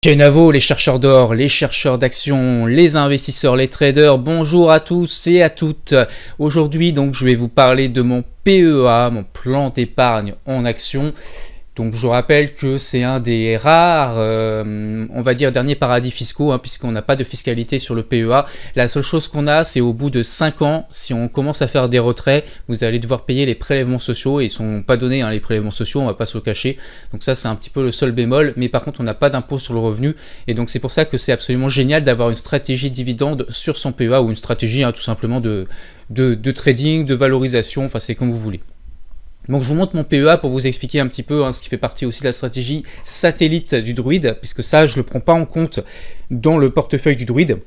Kenavo, les chercheurs d'or, les chercheurs d'actions, les investisseurs, les traders, bonjour à tous et à toutes. Aujourd'hui, donc, je vais vous parler de mon PEA, mon plan d'épargne en actions. Donc je rappelle que c'est un des rares, on va dire, derniers paradis fiscaux, puisqu'on n'a pas de fiscalité sur le PEA. La seule chose qu'on a, c'est au bout de 5 ans, si on commence à faire des retraits, vous allez devoir payer les prélèvements sociaux, et ils ne sont pas donnés, les prélèvements sociaux, on va pas se le cacher. Donc ça, c'est un petit peu le seul bémol, mais par contre, on n'a pas d'impôt sur le revenu, et donc c'est pour ça que c'est absolument génial d'avoir une stratégie dividende sur son PEA, ou une stratégie tout simplement de trading, de valorisation, enfin c'est comme vous voulez. Donc je vous montre mon PEA pour vous expliquer un petit peu ce qui fait partie aussi de la stratégie satellite du Druide, puisque ça je ne le prends pas en compte dans le portefeuille du Druide.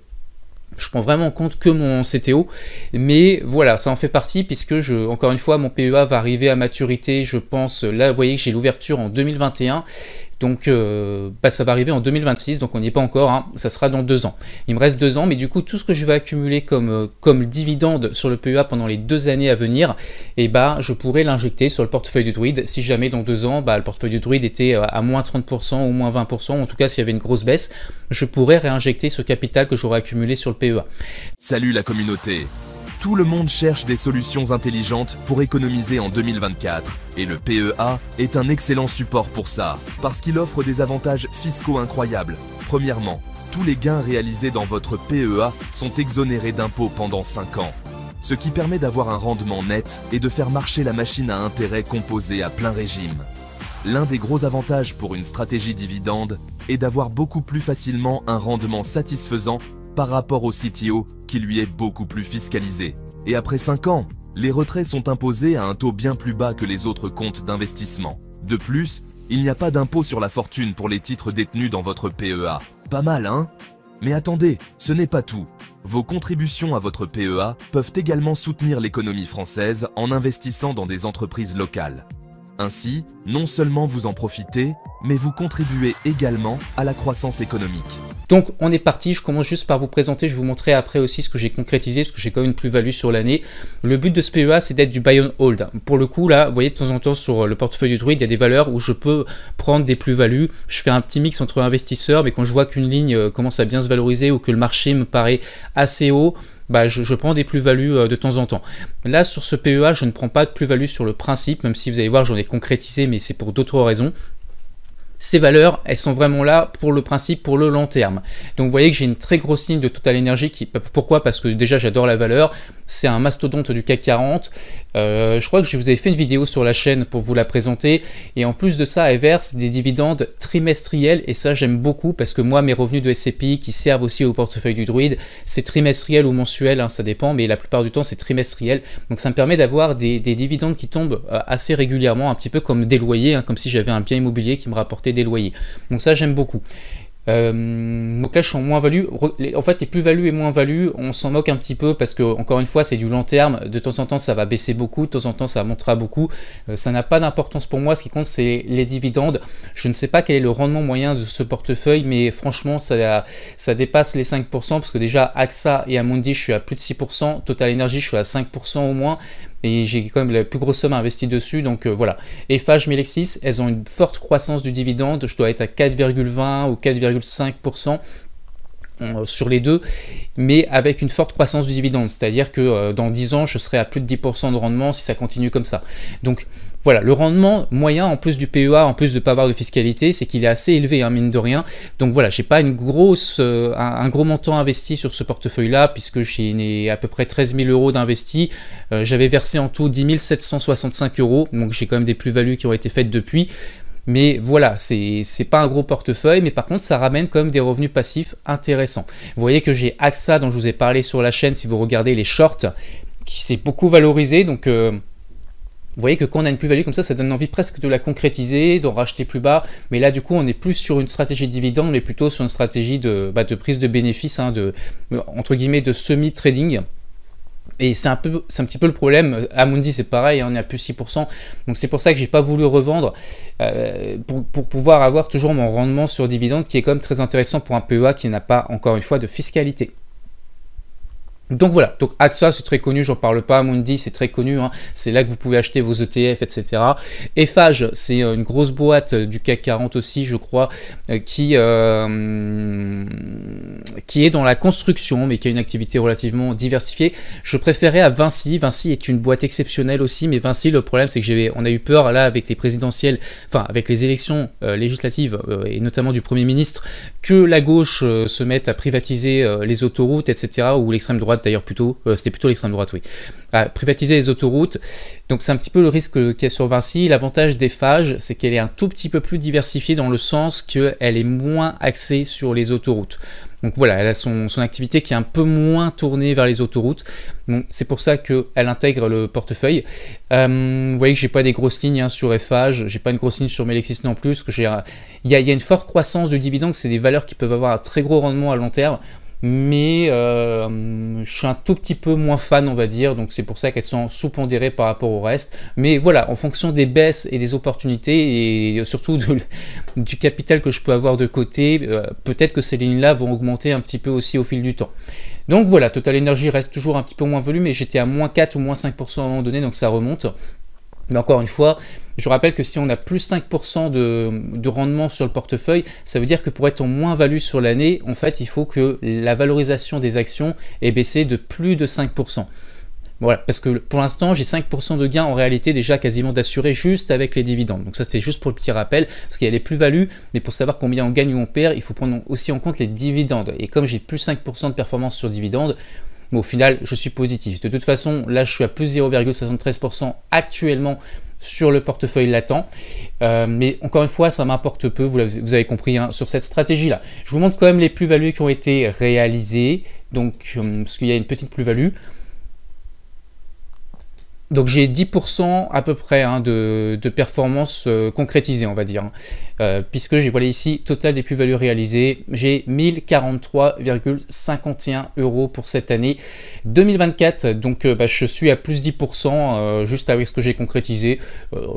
Je prends vraiment en compte que mon CTO, mais voilà, ça en fait partie puisque encore une fois, mon PEA va arriver à maturité, je pense, là vous voyez que j'ai l'ouverture en 2021, donc ça va arriver en 2026, donc on n'y est pas encore, ça sera dans 2 ans. Il me reste 2 ans, mais du coup tout ce que je vais accumuler comme dividende sur le PEA pendant les 2 années à venir, je pourrais l'injecter sur le portefeuille du Druide si jamais dans 2 ans, le portefeuille du Druide était à moins 30% ou moins 20%, en tout cas s'il y avait une grosse baisse, je pourrais réinjecter ce capital que j'aurais accumulé sur le PEA. Salut la communauté! Tout le monde cherche des solutions intelligentes pour économiser en 2024 et le PEA est un excellent support pour ça parce qu'il offre des avantages fiscaux incroyables. Premièrement, tous les gains réalisés dans votre PEA sont exonérés d'impôts pendant 5 ans, ce qui permet d'avoir un rendement net et de faire marcher la machine à intérêt composée à plein régime. L'un des gros avantages pour une stratégie dividende est d'avoir beaucoup plus facilement un rendement satisfaisant par rapport au CTO qui lui est beaucoup plus fiscalisé. Et après 5 ans, les retraits sont imposés à un taux bien plus bas que les autres comptes d'investissement. De plus, il n'y a pas d'impôt sur la fortune pour les titres détenus dans votre PEA. Pas mal, hein? Mais attendez, ce n'est pas tout. Vos contributions à votre PEA peuvent également soutenir l'économie française en investissant dans des entreprises locales. Ainsi, non seulement vous en profitez, mais vous contribuez également à la croissance économique. Donc on est parti, je commence juste par vous présenter, je vais vous montrer après aussi ce que j'ai concrétisé, parce que j'ai quand même une plus-value sur l'année. Le but de ce PEA, c'est d'être du buy and hold. Pour le coup, là, vous voyez de temps en temps sur le portefeuille du Druide, il y a des valeurs où je peux prendre des plus-values. Je fais un petit mix entre investisseurs, mais quand je vois qu'une ligne commence à bien se valoriser ou que le marché me paraît assez haut, je prends des plus-values de temps en temps. Là, sur ce PEA, je ne prends pas de plus-value sur le principe, même si vous allez voir, j'en ai concrétisé, mais c'est pour d'autres raisons. Ces valeurs, elles sont vraiment là pour le principe, pour le long terme. Donc vous voyez que j'ai une très grosse ligne de Total Energy. Pourquoi? Parce que déjà j'adore la valeur. C'est un mastodonte du CAC 40. Je crois que je vous avais fait une vidéo sur la chaîne pour vous la présenter. Et en plus de ça, elle verse des dividendes trimestriels. Et ça, j'aime beaucoup parce que moi, mes revenus de SCPI qui servent aussi au portefeuille du Druide, c'est trimestriel ou mensuel, ça dépend. Mais la plupart du temps, c'est trimestriel. Donc ça me permet d'avoir des dividendes qui tombent assez régulièrement, un petit peu comme des loyers, comme si j'avais un bien immobilier qui me rapportait des loyers. Donc ça, j'aime beaucoup. Donc là je suis en moins-value. En fait les plus-values et moins-values, on s'en moque un petit peu parce que encore une fois c'est du long terme, de temps en temps ça va baisser beaucoup, de temps en temps ça montera beaucoup, ça n'a pas d'importance pour moi, ce qui compte c'est les dividendes. Je ne sais pas quel est le rendement moyen de ce portefeuille, mais franchement ça dépasse les 5% parce que déjà AXA et Amundi je suis à plus de 6%, Total Energy je suis à 5% au moins, et j'ai quand même la plus grosse somme investie dessus, donc voilà. Eiffage, Melexis, elles ont une forte croissance du dividende, je dois être à 4,20 ou 4,5% sur les deux, mais avec une forte croissance du dividende, c'est-à-dire que dans 10 ans, je serai à plus de 10% de rendement si ça continue comme ça. Donc voilà, le rendement moyen en plus du PEA, en plus de ne pas avoir de fiscalité, c'est qu'il est assez élevé, mine de rien. Donc voilà, j'ai pas une un gros montant investi sur ce portefeuille-là, puisque j'ai à peu près 13 000 euros d'investis. J'avais versé en tout 10 765 euros, donc j'ai quand même des plus-values qui ont été faites depuis. Mais voilà, c'est pas un gros portefeuille, mais par contre ça ramène quand même des revenus passifs intéressants. Vous voyez que j'ai AXA dont je vous ai parlé sur la chaîne, si vous regardez les shorts, qui s'est beaucoup valorisé, donc vous voyez que quand on a une plus-value comme ça donne envie presque de la concrétiser, d'en racheter plus bas, mais là du coup on n'est plus sur une stratégie de dividende, mais plutôt sur une stratégie de prise de bénéfices, entre guillemets de semi-trading. Et c'est un petit peu le problème. Amundi c'est pareil, on est à plus 6%, donc c'est pour ça que j'ai pas voulu revendre pour pouvoir avoir toujours mon rendement sur dividende qui est quand même très intéressant pour un PEA qui n'a pas encore une fois de fiscalité. Donc voilà, donc AXA c'est très connu, j'en parle pas, Mundi c'est très connu, hein. C'est là que vous pouvez acheter vos ETF, etc. Eiffage c'est une grosse boîte du CAC 40 aussi, je crois, qui est dans la construction, mais qui a une activité relativement diversifiée. Je préférais à Vinci. Vinci est une boîte exceptionnelle aussi, mais Vinci, le problème c'est que on a eu peur là avec les présidentielles, enfin avec les élections législatives et notamment du Premier ministre, que la gauche se mette à privatiser les autoroutes, etc. ou l'extrême droite d'ailleurs plutôt, c'était plutôt l'extrême droite, oui, à privatiser les autoroutes. Donc c'est un petit peu le risque qu'il y a sur Vinci. L'avantage d'Eiffage, c'est qu'elle est un tout petit peu plus diversifiée dans le sens qu'elle est moins axée sur les autoroutes. Donc voilà, elle a son activité qui est un peu moins tournée vers les autoroutes. Donc c'est pour ça qu'elle intègre le portefeuille. Vous voyez que j'ai pas des grosses lignes sur Eiffage, j'ai pas une grosse ligne sur Melexis non plus, parce que il y a une forte croissance du dividende, c'est des valeurs qui peuvent avoir un très gros rendement à long terme. Mais je suis un tout petit peu moins fan, on va dire, donc c'est pour ça qu'elles sont sous-pondérées par rapport au reste. Mais voilà, en fonction des baisses et des opportunités, et surtout du capital que je peux avoir de côté, peut-être que ces lignes-là vont augmenter un petit peu aussi au fil du temps. Donc voilà, Total Energy reste toujours un petit peu moins volume, mais j'étais à moins 4 ou moins 5% à un moment donné, donc ça remonte. Mais encore une fois, je rappelle que si on a plus 5% de rendement sur le portefeuille, ça veut dire que pour être en moins-value sur l'année, en fait, il faut que la valorisation des actions ait baissé de plus de 5%. Voilà, parce que pour l'instant, j'ai 5% de gains en réalité déjà quasiment d'assuré juste avec les dividendes. Donc ça, c'était juste pour le petit rappel, parce qu'il y a les plus-values, mais pour savoir combien on gagne ou on perd, il faut prendre aussi en compte les dividendes. Et comme j'ai plus 5% de performance sur dividendes, mais au final, je suis positif. De toute façon, là, je suis à plus 0,73% actuellement sur le portefeuille latent. Mais encore une fois, ça m'importe peu, vous avez compris, hein, sur cette stratégie-là. Je vous montre quand même les plus-values qui ont été réalisées. Donc, parce qu'il y a une petite plus-value. Donc j'ai 10% à peu près de performance concrétisée, on va dire, puisque j'ai voilà ici total des plus-values réalisées, j'ai 1043,51 € pour cette année 2024, donc je suis à plus 10% juste avec ce que j'ai concrétisé.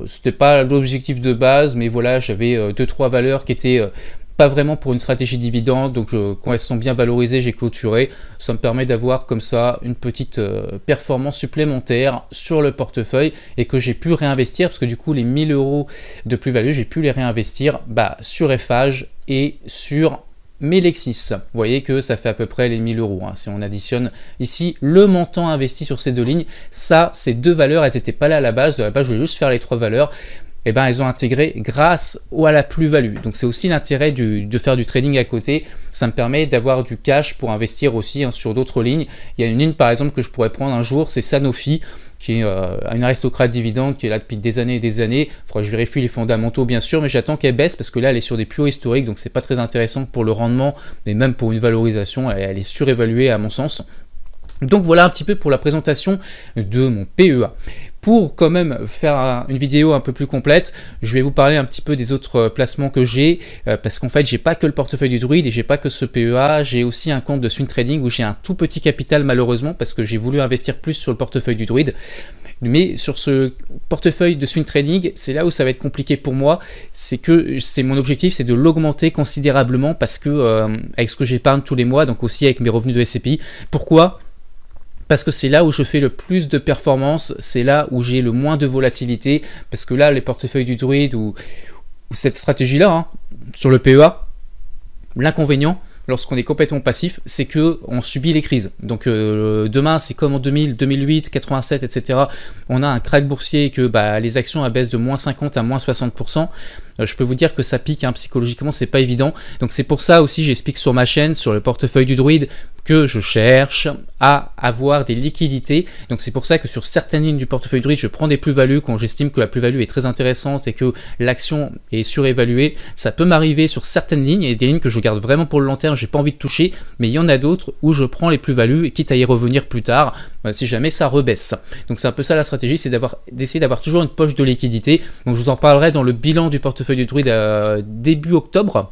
C'était pas l'objectif de base, mais voilà, j'avais 2-3 valeurs qui étaient pas vraiment pour une stratégie dividende, donc quand elles sont bien valorisées, j'ai clôturé. Ça me permet d'avoir comme ça une petite performance supplémentaire sur le portefeuille et que j'ai pu réinvestir, parce que du coup les 1000 € de plus-value, j'ai pu les réinvestir sur Eiffage et sur Melexis. Vous voyez que ça fait à peu près les 1000 €, hein, si on additionne ici le montant investi sur ces deux lignes. Ça, ces deux valeurs, elles n'étaient pas là à la base. À la base, je voulais juste faire les trois valeurs. Eh ben, elles ont intégré grâce à la plus-value. Donc c'est aussi l'intérêt de faire du trading à côté. Ça me permet d'avoir du cash pour investir aussi sur d'autres lignes. Il y a une ligne par exemple que je pourrais prendre un jour, c'est Sanofi, qui est une aristocrate dividende qui est là depuis des années et des années. Il faudra que je vérifie les fondamentaux bien sûr, mais j'attends qu'elle baisse parce que là elle est sur des plus hauts historiques, donc c'est pas très intéressant pour le rendement, mais même pour une valorisation, elle est surévaluée à mon sens. Donc voilà un petit peu pour la présentation de mon PEA. Pour quand même faire une vidéo un peu plus complète, je vais vous parler un petit peu des autres placements que j'ai, parce qu'en fait j'ai pas que le portefeuille du Druide et j'ai pas que ce PEA, j'ai aussi un compte de swing trading où j'ai un tout petit capital malheureusement parce que j'ai voulu investir plus sur le portefeuille du Druide. Mais sur ce portefeuille de swing trading, c'est là où ça va être compliqué pour moi, c'est que mon objectif, c'est de l'augmenter considérablement parce que avec ce que j'épargne tous les mois, donc aussi avec mes revenus de SCPI. Pourquoi ? Parce que c'est là où je fais le plus de performance, c'est là où j'ai le moins de volatilité, parce que là, les portefeuilles du Druide ou cette stratégie-là, sur le PEA, l'inconvénient, lorsqu'on est complètement passif, c'est qu'on subit les crises. Donc demain, c'est comme en 2000, 2008, 87, etc. On a un crack boursier et que les actions baissent de moins 50 à moins 60%. Je peux vous dire que ça pique, psychologiquement, c'est pas évident. Donc c'est pour ça aussi, j'explique sur ma chaîne, sur le portefeuille du Druide, que je cherche à avoir des liquidités. Donc c'est pour ça que sur certaines lignes du portefeuille Druide, je prends des plus-values quand j'estime que la plus-value est très intéressante et que l'action est surévaluée. Ça peut m'arriver sur certaines lignes, et des lignes que je garde vraiment pour le long terme, j'ai pas envie de toucher, mais il y en a d'autres où je prends les plus-values et quitte à y revenir plus tard, si jamais ça rebaisse. Donc c'est un peu ça la stratégie, c'est d'essayer d'avoir toujours une poche de liquidité. Donc je vous en parlerai dans le bilan du portefeuille du Druide début octobre.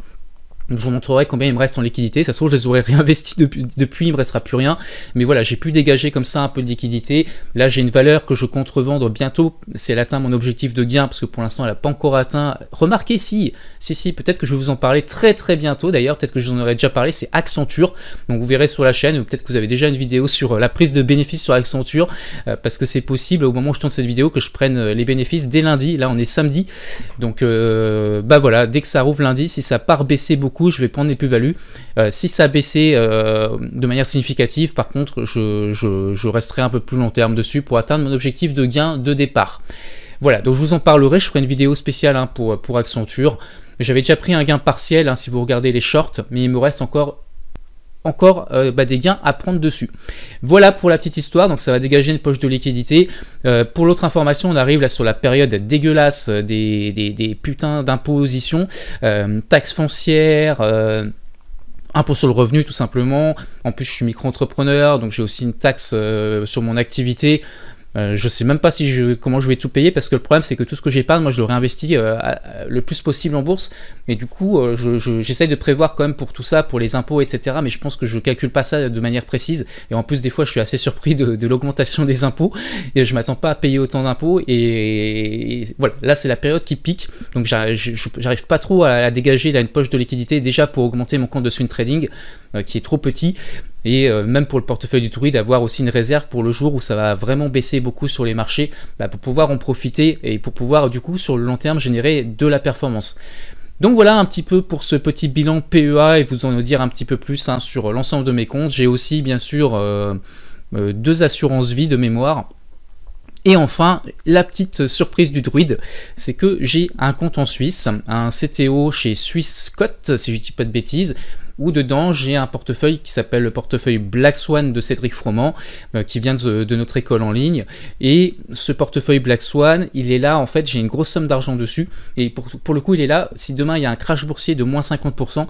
Donc je vous montrerai combien il me reste en liquidité. Ça se trouve, je les aurais réinvestis depuis, il me restera plus rien. Mais voilà, j'ai pu dégager comme ça un peu de liquidité. Là, j'ai une valeur que je compte revendre bientôt. Si elle atteint mon objectif de gain, parce que pour l'instant, elle n'a pas encore atteint. Remarquez, si, peut-être que je vais vous en parler très très bientôt. D'ailleurs, peut-être que je vous en aurais déjà parlé. C'est Accenture. Donc vous verrez sur la chaîne, ou peut-être que vous avez déjà une vidéo sur la prise de bénéfices sur Accenture, parce que c'est possible au moment où je tourne cette vidéo que je prenne les bénéfices dès lundi. Là, on est samedi. Donc bah voilà, dès que ça rouvre lundi, si ça part baisser beaucoup, je vais prendre les plus-values. Si ça a baissé de manière significative, par contre, je resterai un peu plus long terme dessus pour atteindre mon objectif de gain de départ. Voilà, donc je vous en parlerai, je ferai une vidéo spéciale hein, pour Accenture. J'avais déjà pris un gain partiel hein, si vous regardez les shorts, mais il me reste encore des gains à prendre dessus. Voilà pour la petite histoire, donc ça va dégager une poche de liquidité. Pour l'autre information, on arrive là sur la période dégueulasse des putains d'impositions, taxes foncières, impôt sur le revenu tout simplement. En plus je suis micro-entrepreneur, donc j'ai aussi une taxe sur mon activité. Je sais même pas comment je vais tout payer, parce que le problème c'est que tout ce que j'épargne, moi je le réinvestis le plus possible en bourse, mais du coup j'essaye de prévoir quand même pour tout ça, pour les impôts etc, mais je pense que je calcule pas ça de manière précise, et en plus des fois je suis assez surpris de l'augmentation des impôts, et je m'attends pas à payer autant d'impôts, et voilà, là c'est la période qui pique, donc j'arrive pas trop à dégager là une poche de liquidité, déjà pour augmenter mon compte de swing trading, qui est trop petit, et même pour le portefeuille du Druide, avoir aussi une réserve pour le jour où ça va vraiment baisser beaucoup sur les marchés, pour pouvoir en profiter et pour pouvoir du coup sur le long terme générer de la performance. Donc voilà un petit peu pour ce petit bilan PEA, et vous en dire un petit peu plus hein, sur l'ensemble de mes comptes. J'ai aussi bien sûr 2 assurances vie de mémoire. Et enfin, la petite surprise du Druide, c'est que j'ai un compte en Suisse, un CTO chez Swissquote, si je ne dis pas de bêtises, où dedans j'ai un portefeuille qui s'appelle le portefeuille Black Swan de Cédric Froment, qui vient de notre école en ligne. Et ce portefeuille Black Swan, il est là, en fait, j'ai une grosse somme d'argent dessus. Et pour le coup, il est là, si demain il y a un crash boursier de moins 50%,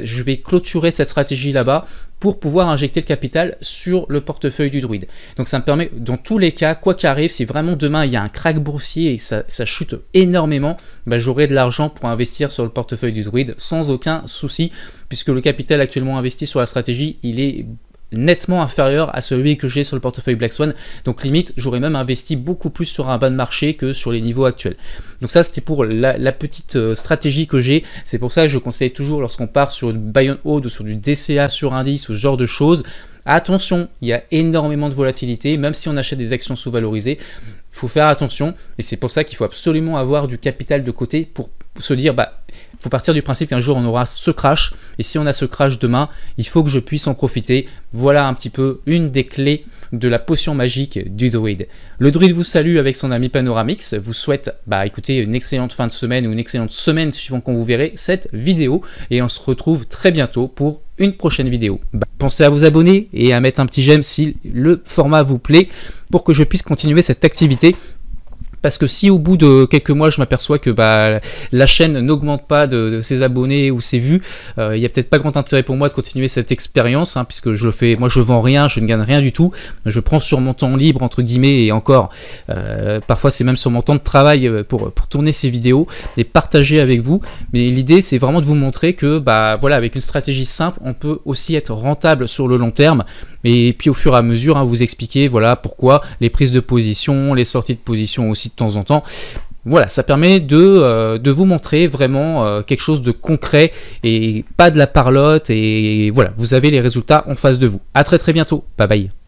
je vais clôturer cette stratégie là-bas pour pouvoir injecter le capital sur le portefeuille du Druide. Donc ça me permet, dans tous les cas, quoi qu'il arrive, si vraiment demain il y a un crack boursier et ça chute énormément, j'aurai de l'argent pour investir sur le portefeuille du Druide sans aucun souci, puisque le capital actuellement investi sur la stratégie, il est nettement inférieur à celui que j'ai sur le portefeuille Black Swan, donc limite j'aurais même investi beaucoup plus sur un bas de marché que sur les niveaux actuels. Donc ça c'était pour la petite stratégie que j'ai. C'est pour ça que je conseille toujours, lorsqu'on part sur du buy and hold ou sur du DCA sur indice ou ce genre de choses, attention, il y a énormément de volatilité, même si on achète des actions sous-valorisées, il faut faire attention, et c'est pour ça qu'il faut absolument avoir du capital de côté pour se dire, il faut partir du principe qu'un jour on aura ce crash, et si on a ce crash demain, il faut que je puisse en profiter. Voilà un petit peu une des clés de la potion magique du Druide. Le Druide vous salue avec son ami Panoramix, vous souhaite écoutez, une excellente fin de semaine ou une excellente semaine suivant quand vous verrez cette vidéo, et on se retrouve très bientôt pour une prochaine vidéo. Pensez à vous abonner et à mettre un petit j'aime si le format vous plaît pour que je puisse continuer cette activité. Parce que si au bout de quelques mois je m'aperçois que la chaîne n'augmente pas de ses abonnés ou ses vues, il n'y a peut-être pas grand intérêt pour moi de continuer cette expérience, hein, puisque je le fais, moi je vends rien, je ne gagne rien du tout, je prends sur mon temps libre entre guillemets, et encore parfois c'est même sur mon temps de travail pour tourner ces vidéos et partager avec vous. Mais l'idée c'est vraiment de vous montrer que voilà, avec une stratégie simple on peut aussi être rentable sur le long terme. Et puis au fur et à mesure, hein, vous expliquer voilà pourquoi les prises de position, les sorties de position aussi de temps en temps. Voilà, ça permet de vous montrer vraiment quelque chose de concret et pas de la parlotte. Et voilà, vous avez les résultats en face de vous. À très bientôt. Bye bye.